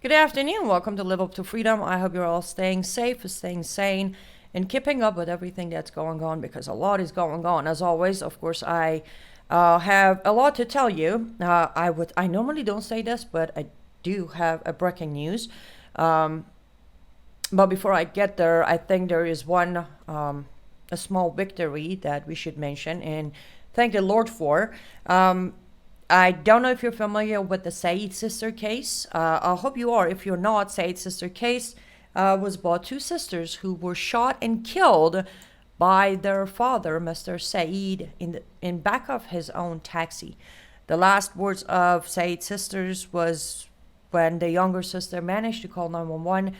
Good afternoon. Welcome to Live Up to Freedom. I hope you're all staying safe, staying sane, and keeping up with everything that's going on because a lot is going on. As always, of course, I have a lot to tell you. I normally don't say this, but I do have a breaking news. But before I get there, I think there is one a small victory that we should mention and thank the Lord for. I don't know if you're familiar with the Said sister case. I hope you are. If you're not, Said sister case was about two sisters who were shot and killed by their father, Mr. Said, in back of his own taxi. The last words of Said's sisters was when the younger sister managed to call 911,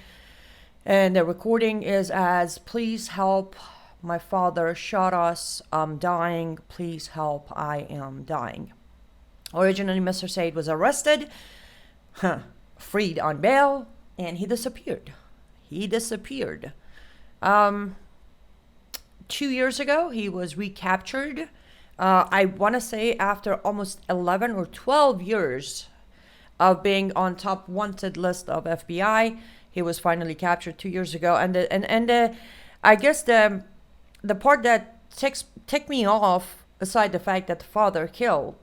and the recording is as, "Please help, my father shot us, I'm dying, please help, I am dying." Originally, Mr. Said was arrested, freed on bail, and he disappeared. He disappeared. 2 years ago, he was recaptured. I want to say after almost 11 or 12 years of being on top wanted list of FBI, he was finally captured 2 years ago. And I guess the part that ticked me off, aside the fact that the father killed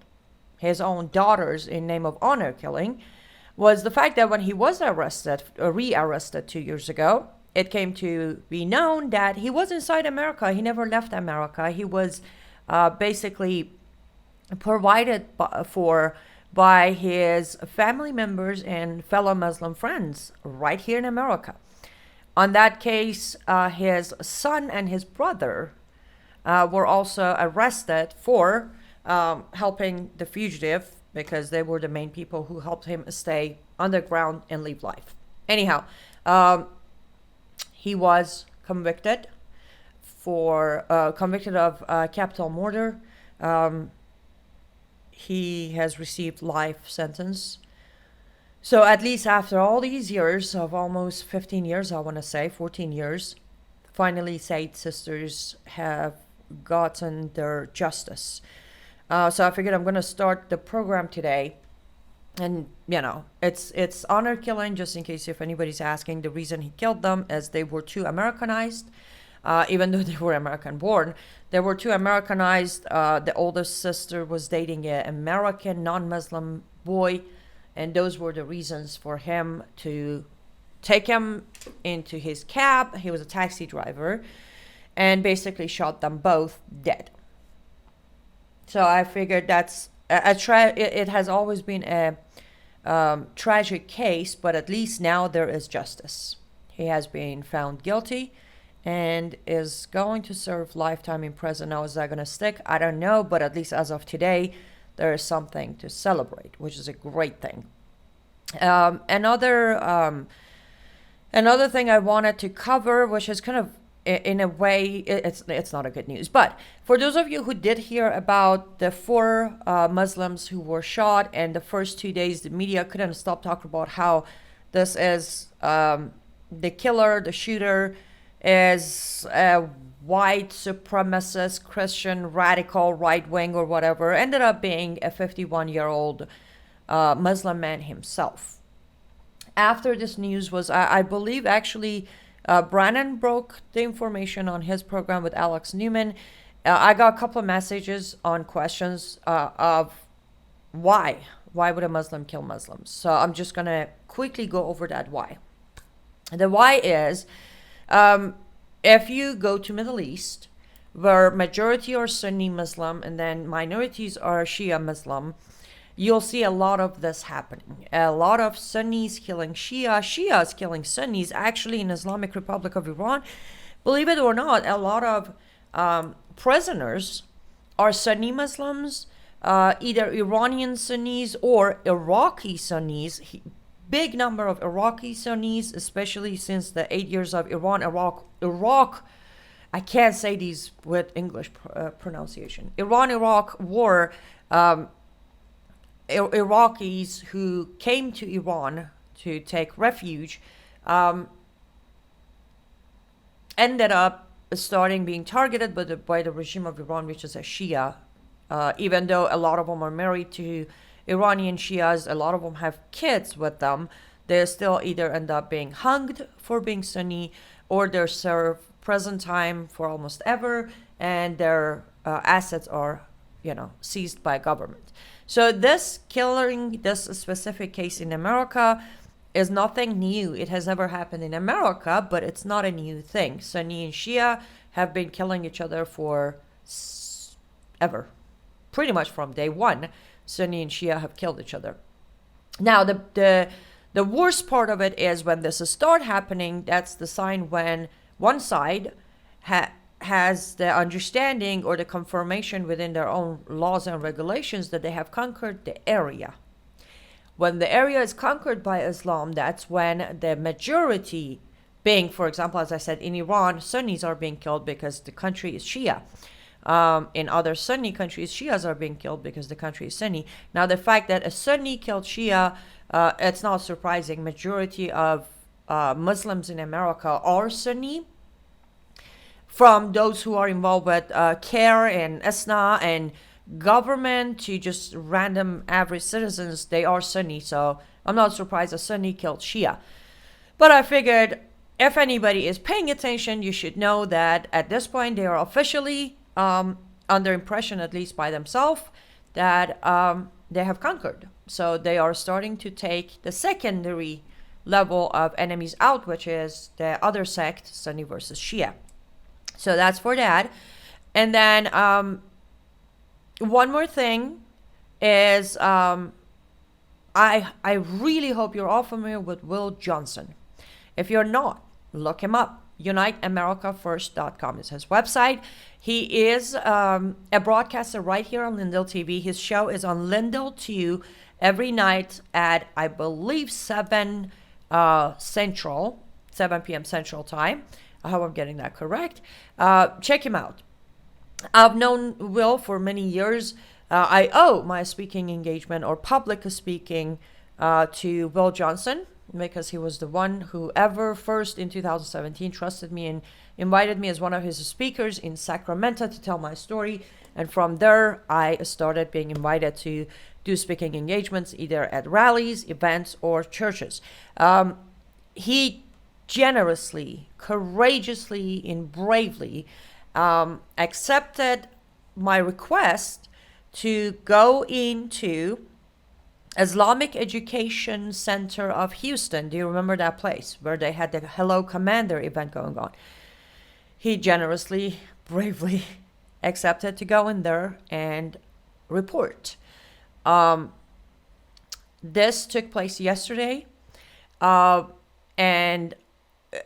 his own daughters in name of honor killing, was the fact that when he was re-arrested 2 years ago, it came to be known that he was inside America. He never left America. He was basically provided for by his family members and fellow Muslim friends right here in America. On that case, his son and his brother were also arrested for helping the fugitive, because they were the main people who helped him stay underground and live life. Anyhow, he was convicted of capital murder. He has received life sentence. So at least after all these years of almost 15 years, I want to say 14 years, finally Said sisters have gotten their justice. So I figured I'm going to start the program today. And, it's honor killing, just in case if anybody's asking. The reason he killed them is they were too Americanized. Even though they were American born, they were too Americanized. The oldest sister was dating an American non-Muslim boy. And those were the reasons for him to take him into his cab. He was a taxi driver. And basically shot them both dead. So I figured that's it has always been a tragic case, but at least now there is justice. He has been found guilty and is going to serve lifetime in prison. Now, is that going to stick? I don't know, but at least as of today, there is something to celebrate, which is a great thing. Another thing I wanted to cover, which is kind of, in a way, it's not a good news. But for those of you who did hear about the four Muslims who were shot, and the first 2 days the media couldn't stop talking about how this is the killer, the shooter, is a white supremacist Christian radical right wing or whatever, ended up being a 51-year-old Muslim man himself. After this news was, I believe actually, Brannon broke the information on his program with Alex Newman. I got a couple of messages on questions of why would a Muslim kill Muslims. So I'm just going to quickly go over that why. The why is, if you go to Middle East, where majority are Sunni Muslim and then minorities are Shia Muslim, you'll see a lot of this happening. A lot of Sunnis killing Shias killing Sunnis. Actually, in Islamic Republic of Iran, believe it or not, a lot of prisoners are Sunni Muslims, either Iranian Sunnis or Iraqi Sunnis. Big number of Iraqi Sunnis, especially since the 8 years of Iraq. I can't say these with English pronunciation. Iran-Iraq war. Iraqis who came to Iran to take refuge ended up starting being targeted by the regime of Iran, which is a Shia. Even though a lot of them are married to Iranian Shias, a lot of them have kids with them. they still either end up being hanged for being Sunni, or they're served prison time for almost ever, and their assets are, seized by government. So this killing, this specific case in America, is nothing new. It has never happened in America, but it's not a new thing. Sunni and Shia have been killing each other for ever. Pretty much from day one, Sunni and Shia have killed each other. Now, the worst part of it is when this start happening, that's the sign when one side has the understanding or the confirmation within their own laws and regulations that they have conquered the area. When the area is conquered by Islam, that's when the majority being, for example, as I said, in Iran, Sunnis are being killed because the country is Shia. In other Sunni countries, Shias are being killed because the country is Sunni. Now, the fact that a Sunni killed Shia, it's not surprising. Majority of Muslims in America are Sunni. From those who are involved with CARE and ISNA and government to just random average citizens, they are Sunni. So I'm not surprised a Sunni killed Shia. But I figured if anybody is paying attention, you should know that at this point they are officially under impression, at least by themselves, that they have conquered. So they are starting to take the secondary level of enemies out, which is the other sect, Sunni versus Shia. So that's for that. And then one more thing is I really hope you're all familiar with Will Johnson. If you're not, look him up. UniteAmericaFirst.com is his website. He is a broadcaster right here on Lindell TV. His show is on Lindell 2 every night at, I believe, 7 p.m. Central Time. I hope I'm getting that correct. Check him out. I've known Will for many years. I owe my speaking engagement or public speaking to Will Johnson, because he was the one who ever first in 2017 trusted me and invited me as one of his speakers in Sacramento to tell my story. And from there, I started being invited to do speaking engagements, either at rallies, events, or churches. He generously, courageously, and bravely accepted my request to go into Islamic Education Center of Houston. Do you remember that place where they had the Hello Commander event going on? He generously, bravely accepted to go in there and report. This took place yesterday, and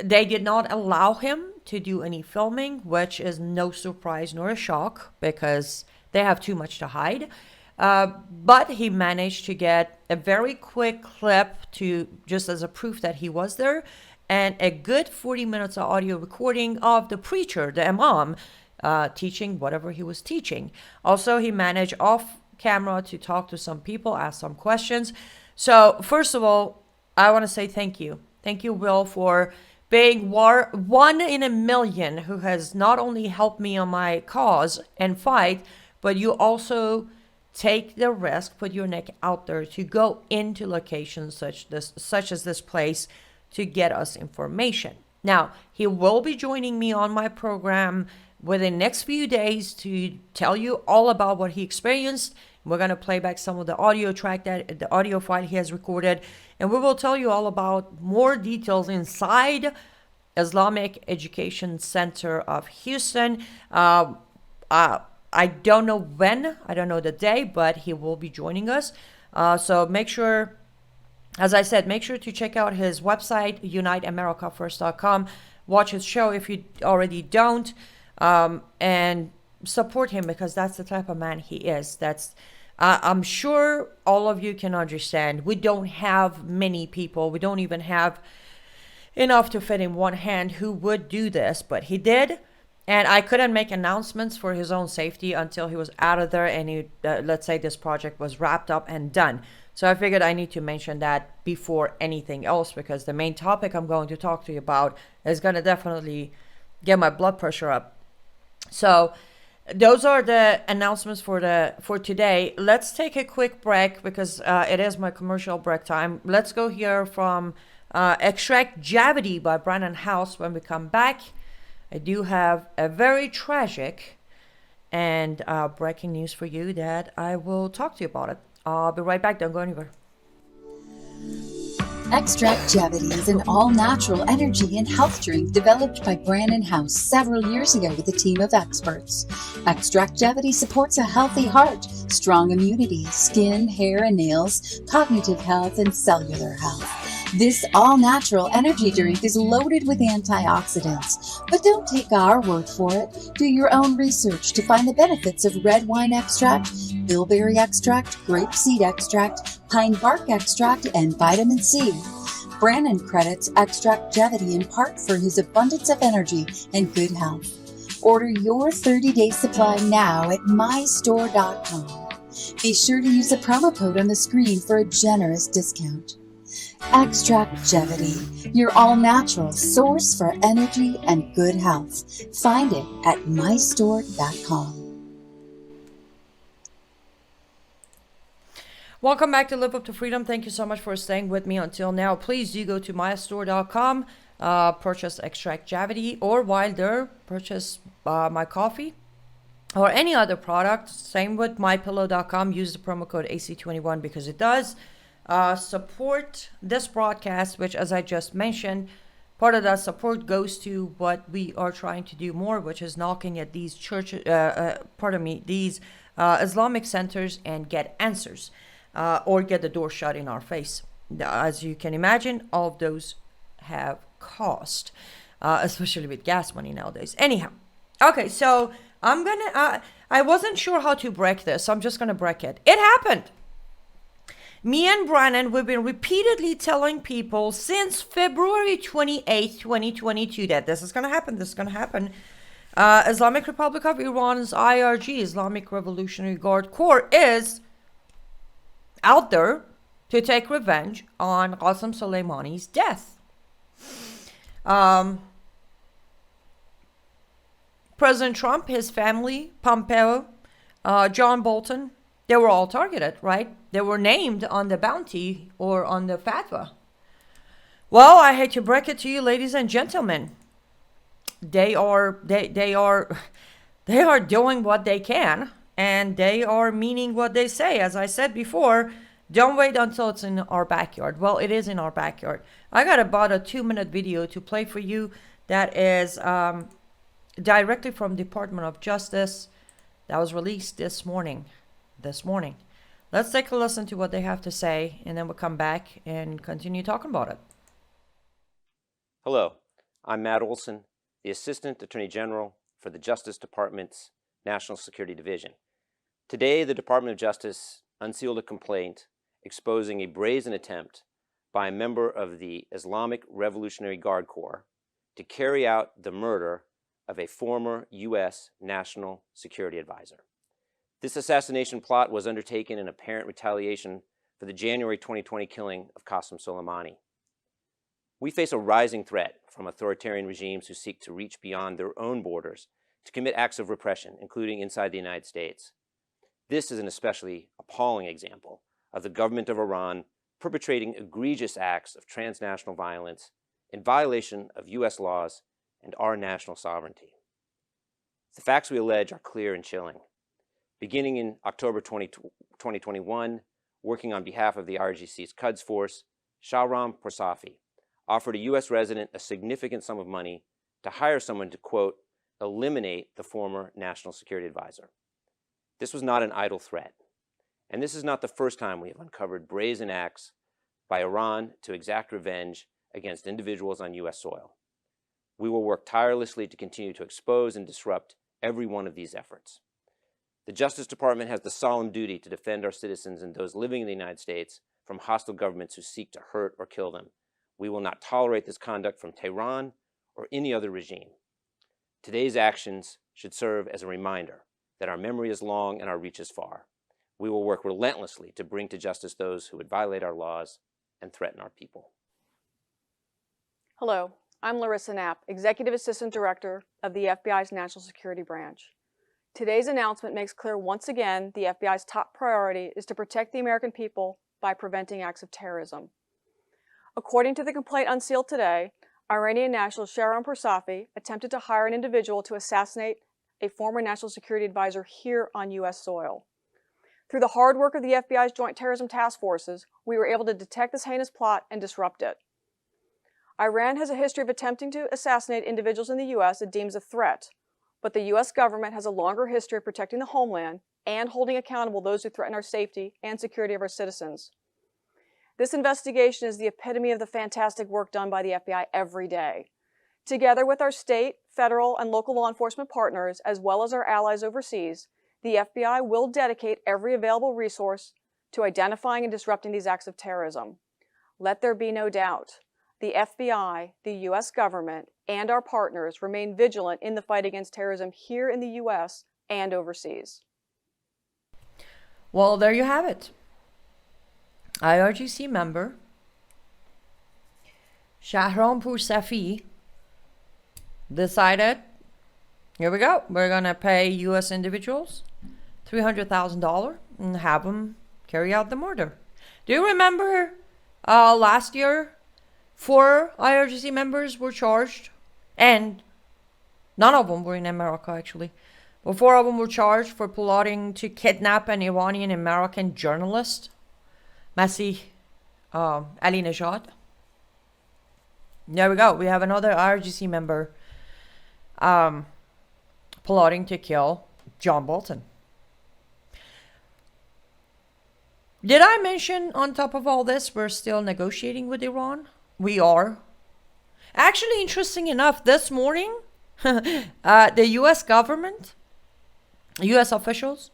they did not allow him to do any filming, which is no surprise nor a shock because they have too much to hide. But he managed to get a very quick clip to just as a proof that he was there, and a good 40 minutes of audio recording of the preacher, the imam, teaching whatever he was teaching. Also, he managed off camera to talk to some people, ask some questions. So first of all, I want to say thank you. Thank you, Will, for being one in a million who has not only helped me on my cause and fight, but you also take the risk, put your neck out there to go into locations such as this place to get us information. Now, he will be joining me on my program within the next few days to tell you all about what he experienced. We're going to play back some of the audio the audio file he has recorded, and we will tell you all about more details inside Islamic Education Center of Houston. I don't know when, I don't know the day, but he will be joining us. So make sure, as I said, make sure to check out his website, UniteAmericaFirst.com. Watch his show if you already don't, and support him because that's the type of man he is. I'm sure all of you can understand. We don't have many people. We don't even have enough to fit in one hand who would do this, but he did. And I couldn't make announcements for his own safety until he was out of there and let's say this project was wrapped up and done. So I figured I need to mention that before anything else, because the main topic I'm going to talk to you about is going to definitely get my blood pressure up. So those are the announcements for today. Let's take a quick break because it is my commercial break time. Let's go hear from Extract Javity by Brandon House. When we come back, I do have a very tragic and breaking news for you that I will talk to you about it. I'll be right back. Don't go anywhere. Extract Javity is an all-natural energy and health drink developed by Brandon House several years ago with a team of experts. Extract Javity supports a healthy heart, strong immunity, skin, hair and nails, cognitive health, and cellular health. This all-natural energy drink is loaded with antioxidants. But don't take our word for it. Do your own research to find the benefits of red wine extract, bilberry extract, grapeseed extract, pine bark extract, and vitamin C. Brandon credits Extract Javity in part for his abundance of energy and good health. Order your 30-day supply now at mystore.com. Be sure to use the promo code on the screen for a generous discount. Extract Javity, your all-natural source for energy and good health. Find it at mystore.com. Welcome back to Live Up to Freedom. Thank you so much for staying with me until now. Please do go to mystore.com, purchase Extract Javity, or while there, purchase my coffee or any other product. Same with mypillow.com. Use the promo code AC21 because it does support this broadcast, which, as I just mentioned, part of that support goes to what we are trying to do more, which is knocking at these churches, these Islamic centers and get answers. Or get the door shut in our face. As you can imagine, all of those have cost, especially with gas money nowadays. Anyhow, okay, so I wasn't sure how to break this, so I'm just gonna break it. It happened. Me and Brandon, we've been repeatedly telling people since February 28th, 2022 that this is gonna happen. Islamic Republic of Iran's IRG, Islamic Revolutionary Guard Corps, is out there to take revenge on Qasem Soleimani's death. President Trump, his family, Pompeo, John Bolton, they were all targeted, right? They were named on the bounty or on the fatwa. Well, I hate to break it to you, ladies and gentlemen. They are doing what they can. And they are meaning what they say. As I said before, don't wait until it's in our backyard. Well, it is in our backyard. I got about a 2-minute video to play for you that is directly from Department of Justice that was released this morning. Let's take a listen to what they have to say, and then we'll come back and continue talking about it. Hello, I'm Matt Olson, the Assistant Attorney General for the Justice Department's National Security Division. Today, the Department of Justice unsealed a complaint exposing a brazen attempt by a member of the Islamic Revolutionary Guard Corps to carry out the murder of a former U.S. National Security Advisor. This assassination plot was undertaken in apparent retaliation for the January 2020 killing of Qasem Soleimani. We face a rising threat from authoritarian regimes who seek to reach beyond their own borders to commit acts of repression, including inside the United States. This is an especially appalling example of the government of Iran perpetrating egregious acts of transnational violence in violation of U.S. laws and our national sovereignty. The facts we allege are clear and chilling. Beginning in October 2021, working on behalf of the IRGC's Quds Force, Shahram Poursafi offered a U.S. resident a significant sum of money to hire someone to, quote, eliminate the former national security advisor. This was not an idle threat, and this is not the first time we have uncovered brazen acts by Iran to exact revenge against individuals on U.S. soil. We will work tirelessly to continue to expose and disrupt every one of these efforts. The Justice Department has the solemn duty to defend our citizens and those living in the United States from hostile governments who seek to hurt or kill them. We will not tolerate this conduct from Tehran or any other regime. Today's actions should serve as a reminder that our memory is long and our reach is far. We will work relentlessly to bring to justice those who would violate our laws and threaten our people. Hello, I'm Larissa Knapp, Executive Assistant Director of the FBI's National Security Branch. Today's announcement makes clear once again the FBI's top priority is to protect the American people by preventing acts of terrorism. According to the complaint unsealed today, Iranian national Sharon Persafi attempted to hire an individual to assassinate a former national security advisor here on U.S. soil. Through the hard work of the FBI's Joint Terrorism Task Forces, we were able to detect this heinous plot and disrupt it. Iran has a history of attempting to assassinate individuals in the U.S. it deems a threat, but the U.S. government has a longer history of protecting the homeland and holding accountable those who threaten our safety and security of our citizens. This investigation is the epitome of the fantastic work done by the FBI every day. Together with our state, federal, and local law enforcement partners, as well as our allies overseas, the FBI will dedicate every available resource to identifying and disrupting these acts of terrorism. Let there be no doubt. The FBI, the U.S. government, and our partners remain vigilant in the fight against terrorism here in the U.S. and overseas. Well, there you have it. IRGC member Shahram Safi decided, here we go, we're going to pay U.S. individuals $300,000 and have them carry out the murder. Do you remember last year 4 IRGC members were charged, and none of them were in America actually, but 4 of them were charged for plotting to kidnap an Iranian-American journalist, Masih Ali Nejad. There we go. We have another IRGC member plotting to kill John Bolton. Did I mention on top of all this, we're still negotiating with Iran? We are. Actually, interesting enough, this morning, the U.S. government, U.S. officials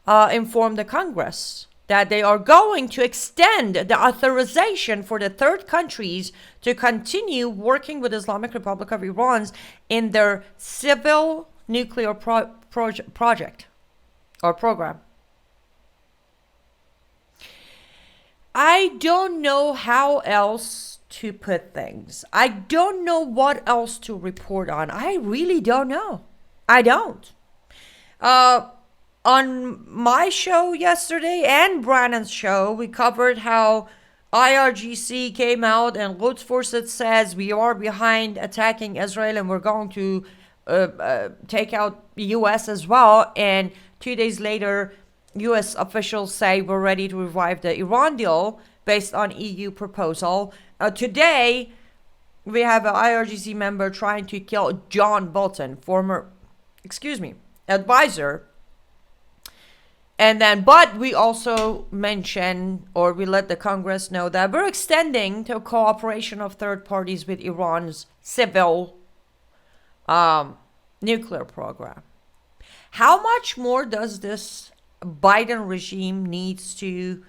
informed the Congress that they are going to extend the authorization for the third countries to continue working with Islamic Republic of Iran in their civil nuclear project or program. I don't know how else to put things. I don't know what else to report on. I really don't know. I don't. On my show yesterday and Brannon's show, we covered how IRGC came out and Quds Forces says we are behind attacking Israel and we're going to take out the U.S. as well. And 2 days later, U.S. officials say we're ready to revive the Iran deal based on EU proposal. Today, we have an IRGC member trying to kill John Bolton, former, advisor. And then, but we also mention, or we let the Congress know that we're extending to cooperation of third parties with Iran's civil nuclear program. How much more does this Biden regime needs to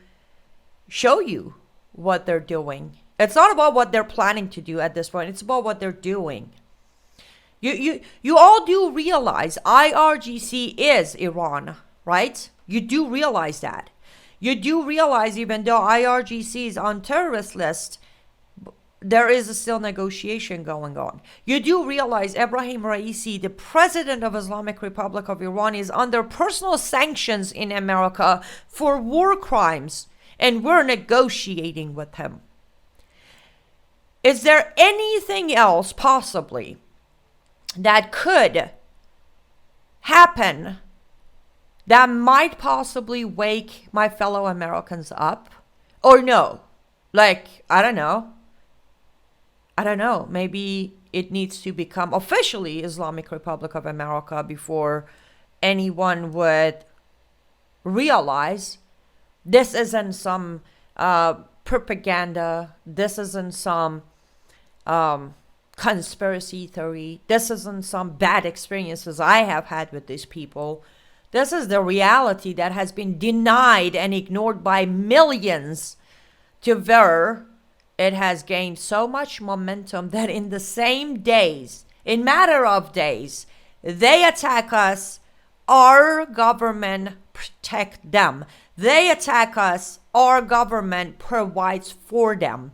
show you what they're doing? It's not about what they're planning to do at this point. It's about what they're doing. You all do realize IRGC is Iran, right? You do realize that. You do realize even though IRGC is on terrorist list, there is still negotiation going on. You do realize Ebrahim Raisi, the president of Islamic Republic of Iran, is under personal sanctions in America for war crimes, and we're negotiating with him. Is there anything else possibly that could happen that might possibly wake my fellow Americans up? Or no? Like, I don't know. Maybe it needs to become officially Islamic Republic of America before anyone would realize this isn't some propaganda. This isn't some conspiracy theory. This isn't some bad experiences I have had with these people. This is the reality that has been denied and ignored by millions, to where it has gained so much momentum that in the same days, in matter of days, they attack us, our government protect them. They attack us, our government provides for them.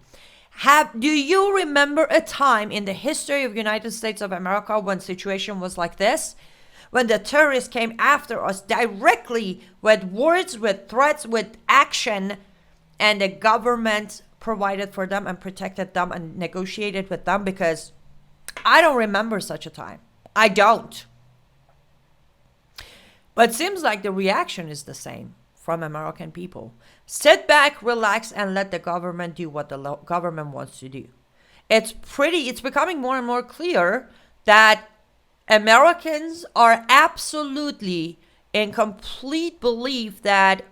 Do you remember a time in the history of United States of America when situation was like this? when the terrorists came after us directly with words, with threats, with action, and the government provided for them and protected them and negotiated with them, because I don't remember such a time. I don't. But it seems like the reaction is the same from American people. Sit back, relax, and let the government do what the government wants to do. It's becoming more and more clear that Americans are absolutely in complete belief that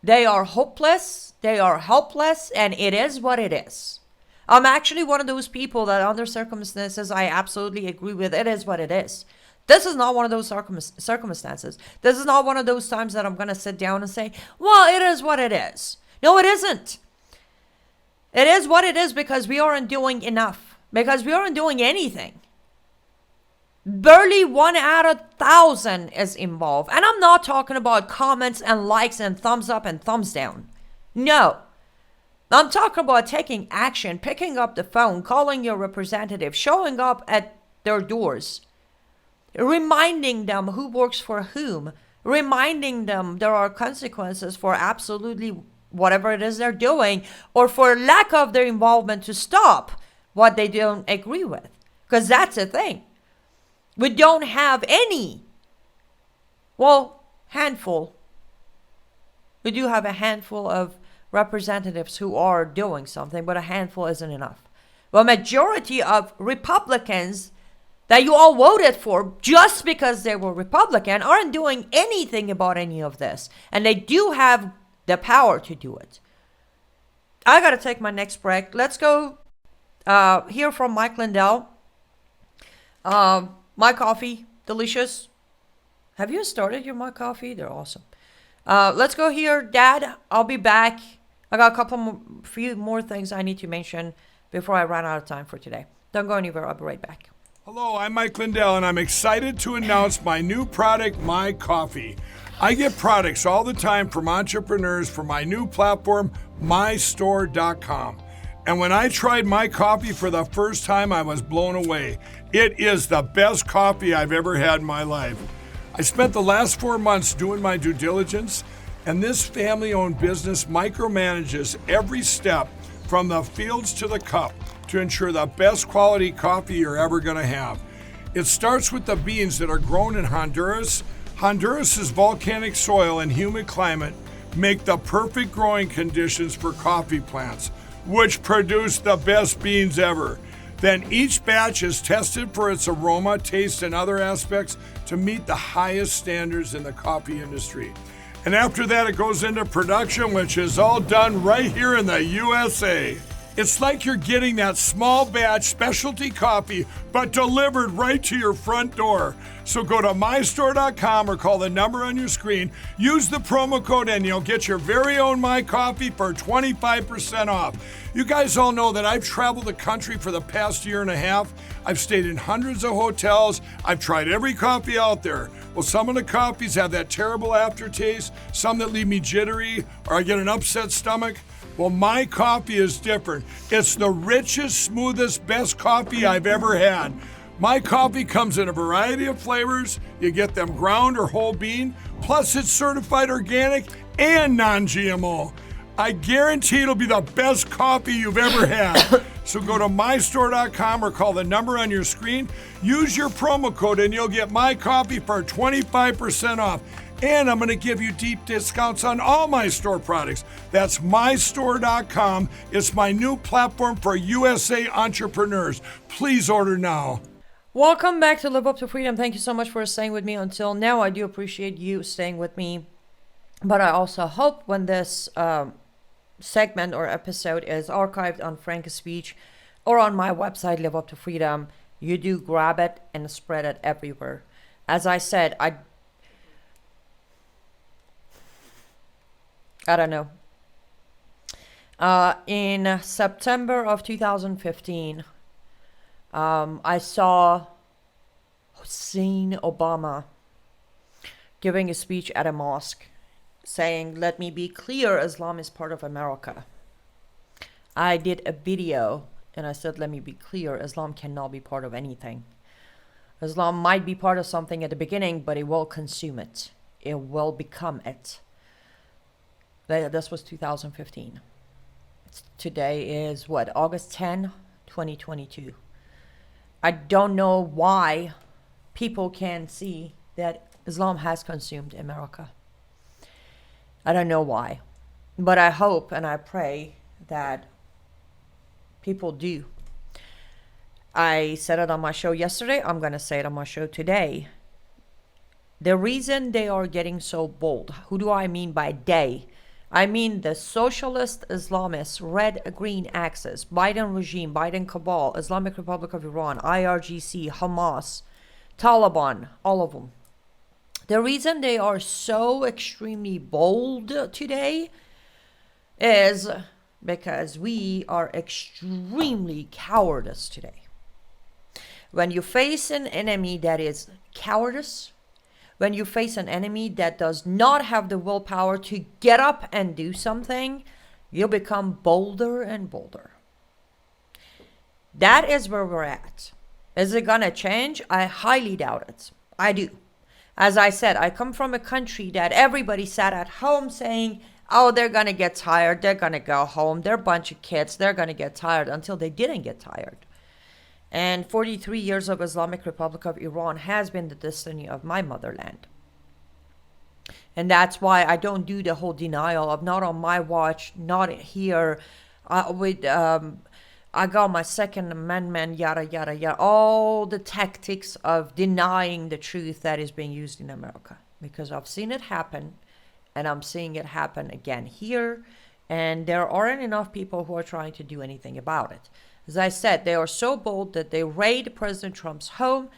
they are hopeless, they are helpless, and it is what it is. I'm actually one of those people that under circumstances I absolutely agree with. It is what it is. This is not one of those circumstances. This is not one of those times that I'm going to sit down and say, well, it is what it is. No, it isn't. It is what it is because we aren't doing enough. Because we aren't doing anything. Barely 1 out of 1,000 is involved. And I'm not talking about comments and likes and thumbs up and thumbs down. No. I'm talking about taking action, picking up the phone, calling your representative, showing up at their doors, reminding them who works for whom, reminding them there are consequences for absolutely whatever it is they're doing, or for lack of their involvement to stop what they don't agree with. Because that's the thing. We don't have any. Well, handful. We do have a handful of representatives who are doing something, but a handful isn't enough. The majority of Republicans that you all voted for just because they were Republican aren't doing anything about any of this. And they do have the power to do it. I got to take my next break. Let's go hear from Mike Lindell. My coffee, delicious. Have you started your My Coffee? They're awesome. Let's go here, Dad. I'll be back. I got a few more things I need to mention before I run out of time for today. Don't go anywhere. I'll be right back. Hello, I'm Mike Lindell, and I'm excited to announce my new product, My Coffee. I get products all the time from entrepreneurs for my new platform, mystore.com. And when I tried My Coffee for the first time, I was blown away. It is the best coffee I've ever had in my life. I spent the last 4 months doing my due diligence, and this family-owned business micromanages every step from the fields to the cup to ensure the best quality coffee you're ever going to have. It starts with the beans that are grown in Honduras. Honduras's volcanic soil and humid climate make the perfect growing conditions for coffee plants, which produce the best beans ever. Then each batch is tested for its aroma, taste, and other aspects to meet the highest standards in the coffee industry. And after that, it goes into production, which is all done right here in the USA. It's like you're getting that small batch specialty coffee, but delivered right to your front door. So go to mystore.com or call the number on your screen. Use the promo code and you'll get your very own My Coffee for 25% off. You guys all know that I've traveled the country for the past year and a half. I've stayed in hundreds of hotels. I've tried every coffee out there. Well, some of the coffees have that terrible aftertaste, some that leave me jittery, or I get an upset stomach. Well, My Coffee is different. It's the richest, smoothest, best coffee I've ever had. My Coffee comes in a variety of flavors. You get them ground or whole bean. Plus, it's certified organic and non-GMO. I guarantee it'll be the best coffee you've ever had. So go to mystore.com or call the number on your screen. Use your promo code and you'll get My Coffee for 25% off. And I'm going to give you deep discounts on all my store products. That's mystore.com. It's my new platform for USA entrepreneurs. Please order now. Welcome back to Live Up to Freedom. Thank you so much for staying with me until now. I do appreciate you staying with me. But I also hope when this segment or episode is archived on Frank's Speech or on my website, Live Up to Freedom, you do grab it and spread it everywhere. As I said, I don't know. In September of 2015, I saw Hussein Obama giving a speech at a mosque saying, "Let me be clear, Islam is part of America." I did a video and I said, "Let me be clear, Islam cannot be part of anything." Islam might be part of something at the beginning, but it will consume it. It will become it. This was 2015. Today is what? August 10, 2022. I don't know why people can't see that Islam has consumed America. I don't know why. But I hope and I pray that people do. I said it on my show yesterday. I'm going to say it on my show today. The reason they are getting so bold, who do I mean by they? I mean the socialist Islamists, red, green axis, Biden regime, Biden cabal, Islamic Republic of Iran, IRGC, Hamas, Taliban, all of them. The reason they are so extremely bold today is because we are extremely cowardice today. When you face an enemy that is cowardice, when you face an enemy that does not have the willpower to get up and do something, you'll become bolder and bolder. That is where we're at. Is it gonna change? I highly doubt it. I do. As I said, I come from a country that everybody sat at home saying, oh, they're gonna get tired, they're gonna go home, they're a bunch of kids, they're gonna get tired, until they didn't get tired. And 43 years of Islamic Republic of Iran has been the destiny of my motherland. And that's why I don't do the whole denial of not on my watch, not here, I got my Second Amendment, yada, yada, yada. All the tactics of denying the truth that is being used in America. Because I've seen it happen, and I'm seeing it happen again here. And there aren't enough people who are trying to do anything about it. As I said, they are so bold that they raid President Trump's home.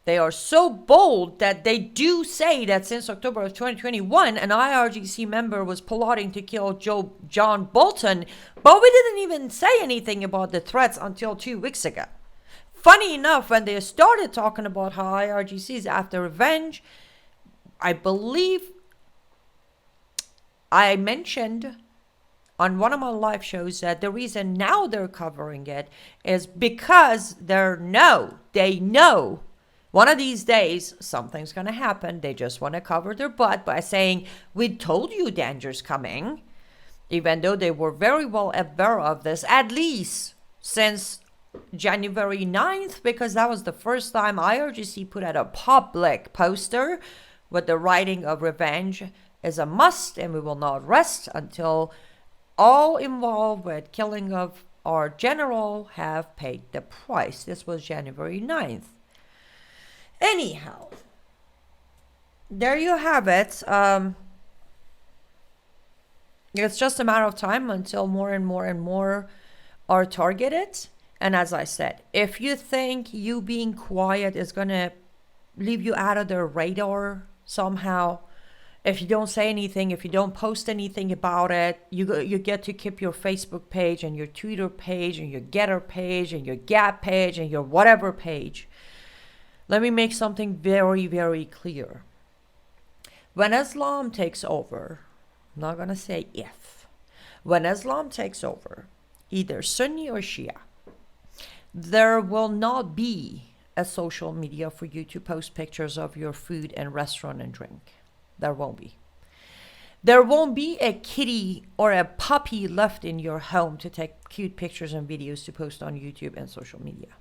They are so bold that they do say that since October of 2021, an IRGC member was plotting to kill John Bolton, but we didn't even say anything about the threats until 2 weeks ago. Funny enough, when they started talking about how IRGC is after revenge, I believe I mentioned on one of my live shows that the reason now they're covering it is because they know one of these days something's going to happen. They just want to cover their butt by saying, we told you danger's coming, even though they were very well aware of this, at least since January 9th, because that was the first time IRGC put out a public poster with the writing of revenge is a must, and we will not rest until all involved with killing of our general have paid the price. This was January 9th. Anyhow, there you have it. It's just a matter of time until more and more and more are targeted. And as I said, if you think you being quiet is going to leave you out of their radar somehow, if you don't say anything, if you don't post anything about it, you get to keep your Facebook page and your Twitter page and your Getter page and your Gap page and your whatever page. Let me make something very, very clear. When Islam takes over, I'm not going to say if, when Islam takes over, either Sunni or Shia, there will not be a social media for you to post pictures of your food and restaurant and drink. There won't be. There won't be a kitty or a puppy left in your home to take cute pictures and videos to post on YouTube and social media.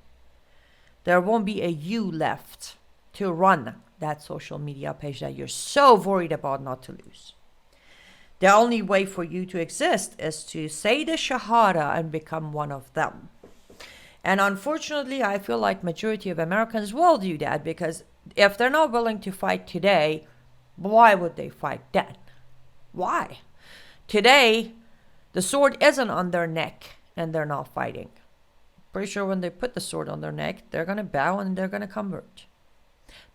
There won't be a you left to run that social media page that you're so worried about not to lose. The only way for you to exist is to say the Shahada and become one of them. And unfortunately, I feel like majority of Americans will do that, because if they're not willing to fight today, why would they fight then? Why? Today, the sword isn't on their neck and they're not fighting. Pretty sure when they put the sword on their neck, they're going to bow and they're going to convert.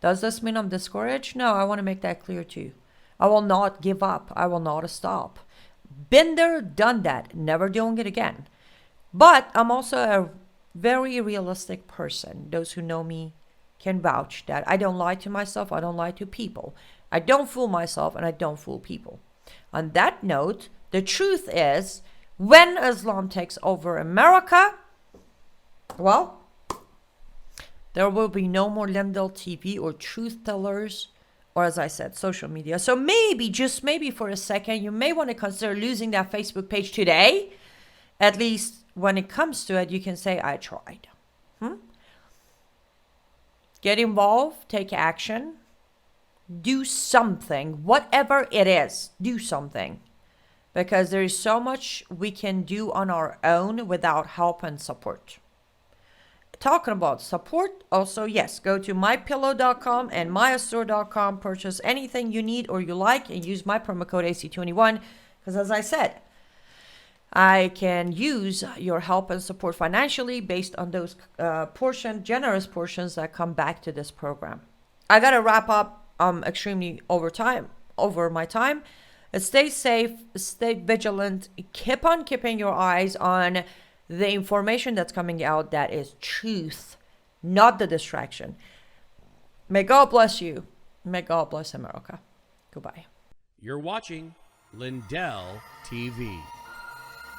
Does this mean I'm discouraged? No, I want to make that clear too. I will not give up. I will not stop. Been there, done that. Never doing it again. But I'm also a very realistic person. Those who know me can vouch that I don't lie to myself. I don't lie to people. I don't fool myself and I don't fool people. On that note, the truth is, when Islam takes over America, well, There will be no more Lindell TV or truth tellers, or as I said, social media. So maybe, just maybe for a second, you may want to consider losing that Facebook page today. At least when it comes to it, you can say, I tried. Get involved, take action, do something, whatever it is, do something. Because there is so much we can do on our own without help and support. Talking about support, also, yes, go to mypillow.com and myastore.com, purchase anything you need or you like, and use my promo code AC21, because as I said, I can use your help and support financially based on those generous portions that come back to this program. I got to wrap up extremely over my time. Stay safe, stay vigilant, keep on keeping your eyes on the information that's coming out that is truth, not the distraction. May God bless you. May God bless America. Goodbye. You're watching Lindell TV.